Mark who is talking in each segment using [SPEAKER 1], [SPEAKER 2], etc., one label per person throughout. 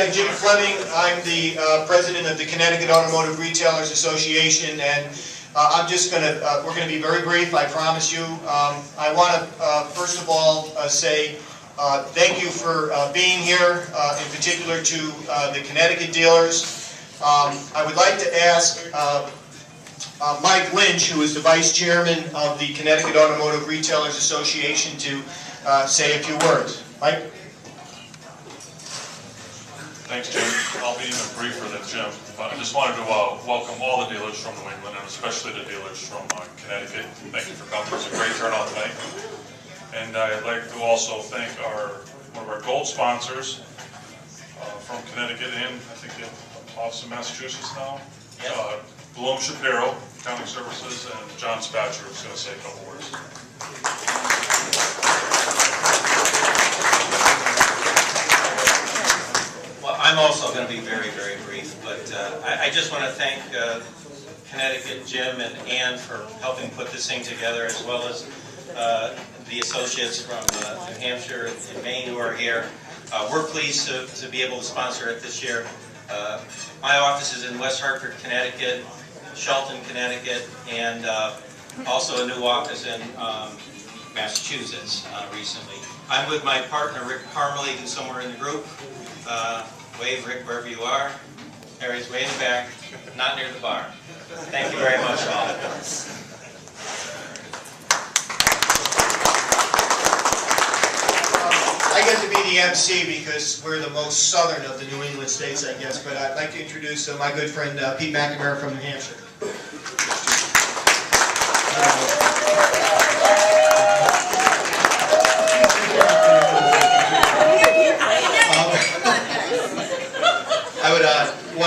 [SPEAKER 1] I'm Jim Fleming. I'm the president of the Connecticut Automotive Retailers Association, and we're going to be very brief, I promise you. I want to, first of all, say thank you for being here, in particular to the Connecticut dealers. I would like to ask Mike Lynch, who is the vice chairman of the Connecticut Automotive Retailers Association, to say a few words. Mike?
[SPEAKER 2] Thanks, Jim. I'll be even briefer than Jim. I just wanted to welcome all the dealers from New England, and especially the dealers from Connecticut. Thank you for coming. It's a great turnout tonight. And I'd like to also thank one of our gold sponsors from Connecticut and I think the office in Massachusetts now. Yep. Bloom Shapiro, Accounting Services, and John Spatcher is going to say a couple words.
[SPEAKER 3] I'm also going to be very, very brief, but I just want to thank Connecticut, Jim, and Ann for helping put this thing together, as well as the associates from New Hampshire and Maine who are here. We're pleased to be able to sponsor it this year. My office is in West Hartford, Connecticut, Shelton, Connecticut, and also a new office in Massachusetts recently. I'm with my partner, Rick Parmalee, who's somewhere in the group. Wave, Rick, wherever you are. Harry's way in the back, not near the bar. Thank you very much, all.
[SPEAKER 1] I get to be the MC because we're the most southern of the New England states, I guess, but I'd like to introduce my good friend Pete McNamara from New Hampshire.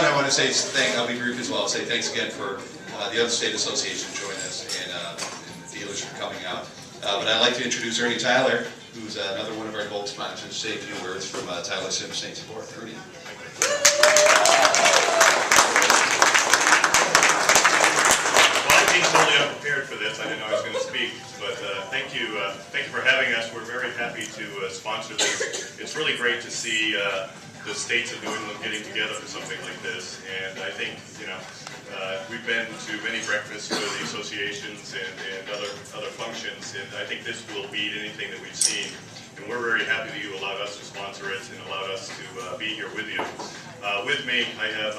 [SPEAKER 4] I want to say I'll be brief as well. Say thanks again for the other state association joining us and the dealers for coming out. But I'd like to introduce Ernie Tyler, who's another one of our gold sponsors. Say a few words from Tyler Sims St. Support. Ernie.
[SPEAKER 5] Well, I came totally unprepared for this. I didn't know I was going to speak, but thank you for having us. We're very happy to sponsor this. It's really great to see the states of New England getting together for something like this, and I think, we've been to many breakfasts with the associations and other functions, and I think this will beat anything that we've seen, and we're very happy that you allowed us to sponsor it and allowed us to be here with you. With me, I have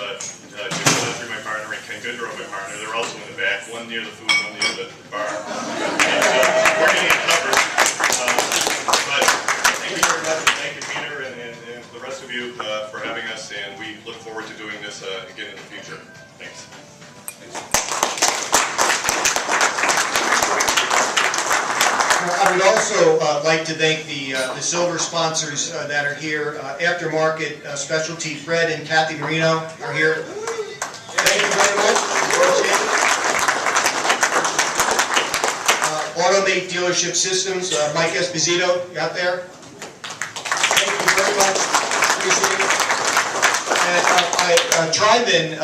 [SPEAKER 5] Jim Gillespie, my partner, and Ken Goodrow, my partner. They're also in the back, one near the food, one near the bar. And, we're getting it covered, but thank you very much. Thank you, Peter, and the rest of you for having us, and we look forward to doing this again in the future. Thanks.
[SPEAKER 1] I would also like to thank the silver sponsors that are here. Aftermarket Specialty, Fred and Kathy Marino are here. Thank you very much. Automate Dealership Systems, Mike Esposito, you out there? Thank you very much. Appreciate it. And Tri-Vin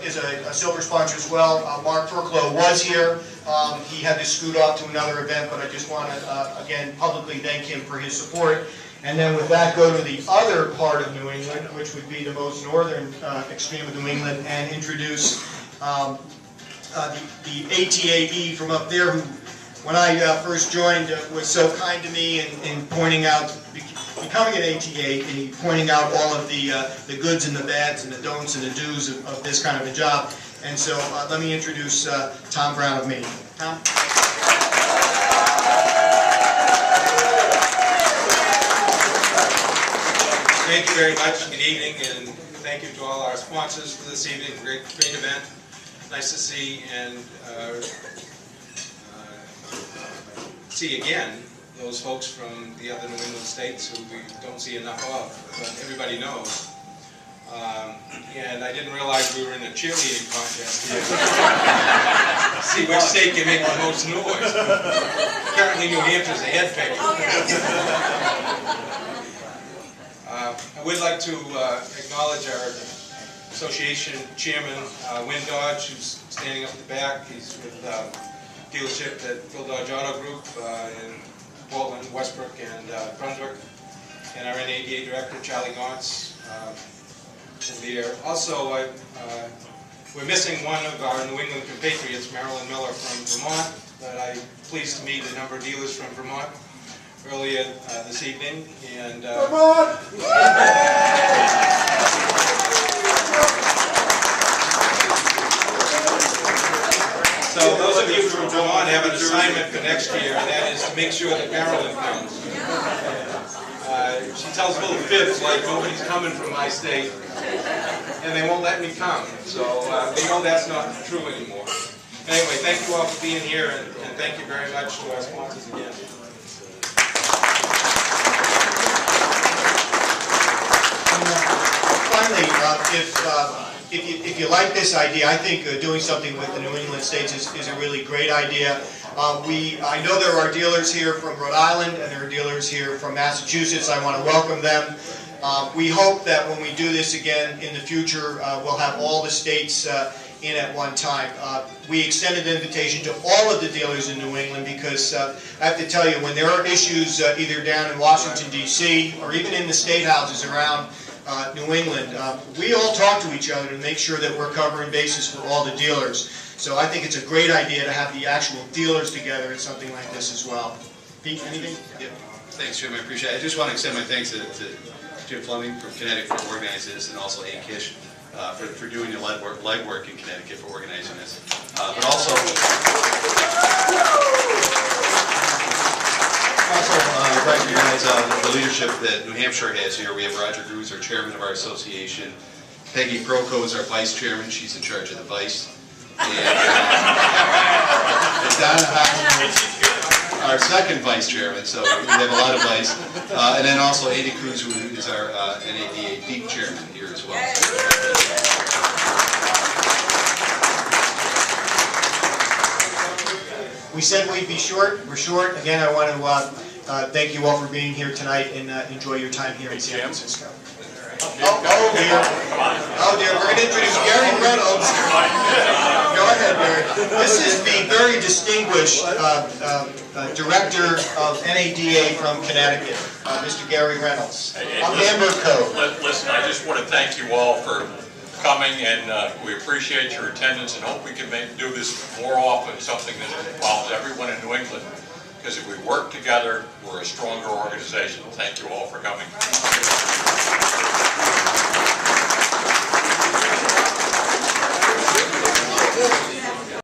[SPEAKER 1] is a silver sponsor as well. Mark Turklow was here. He had to scoot off to another event, but I just want to, again, publicly thank him for his support. And then with that, go to the other part of New England, which would be the most northern extreme of New England, and introduce the ATAE from up there, who, when I first joined, was so kind to me in pointing out, becoming an ATA, pointing out all of the goods and the bads and the don'ts and the do's of this kind of a job. And so let me introduce Tom Brown of Maine. Tom?
[SPEAKER 6] Thank you very much. Good evening, and thank you to all our sponsors for this evening. Great event. Nice to see and see again those folks from the other New England states who we don't see enough of, but everybody knows. And I didn't realize we were in a cheerleading contest here. See which state can make the most noise. Apparently New Hampshire's a head picker. I would like to acknowledge our association chairman, Wynn Dodge, who's standing up at the back. He's with dealership at Phil Dodge Auto Group in Portland, Westbrook, and Brunswick. And our NADA director, Charlie Gauntz, over the air. Also, we're missing one of our New England compatriots, Marilyn Miller from Vermont, but I'm pleased to meet a number of dealers from Vermont earlier this evening. And Vermont! So those of you from Vermont have an assignment for next year, and that is to make sure that Marilyn comes. She tells little fibs like nobody's coming from my state, and they won't let me come. So they know that's not true anymore. Anyway, thank you all for being here, and thank you very much to our sponsors again.
[SPEAKER 1] Finally, if you like this idea, I think doing something with the New England states is a really great idea. I know there are dealers here from Rhode Island and there are dealers here from Massachusetts. I want to welcome them. We hope that when we do this again in the future, we'll have all the states in at one time. We extended an invitation to all of the dealers in New England because I have to tell you, when there are issues either down in Washington, D.C. or even in the state houses around New England, we all talk to each other to make sure that we're covering bases for all the dealers. So I think it's a great idea to have the actual dealers together in something like this as well. Pete, anything?
[SPEAKER 4] Yeah. Thanks, Jim. I appreciate it. I just want to extend my thanks to Jim Fleming from Connecticut for organizing this, and also Ann Kish for doing the legwork in Connecticut for organizing this. But also recognize the leadership that New Hampshire has here. We have Roger Grews, our chairman of our association. Peggy Proco is our vice chairman. She's in charge of the vice. And Donna Howell, our second vice chairman, so we have a lot of vice. And then also Andy Cruz, who is our NADA deep chairman here as well.
[SPEAKER 1] We said we'd be short. We're short. Again, I want to thank you all for being here tonight and enjoy your time here in San Francisco. Oh dear. Oh dear. We're going to introduce Gary Reynolds. Go ahead, Gary. This is the very distinguished director of NADA from Connecticut, Mr. Gary Reynolds. Amber Code.
[SPEAKER 7] Listen, I just want to thank you all for coming, and we appreciate your attendance and hope we can do this more often, something that involves everyone in New England. Because if we work together, we're a stronger organization. Thank you all for coming.
[SPEAKER 1] Good.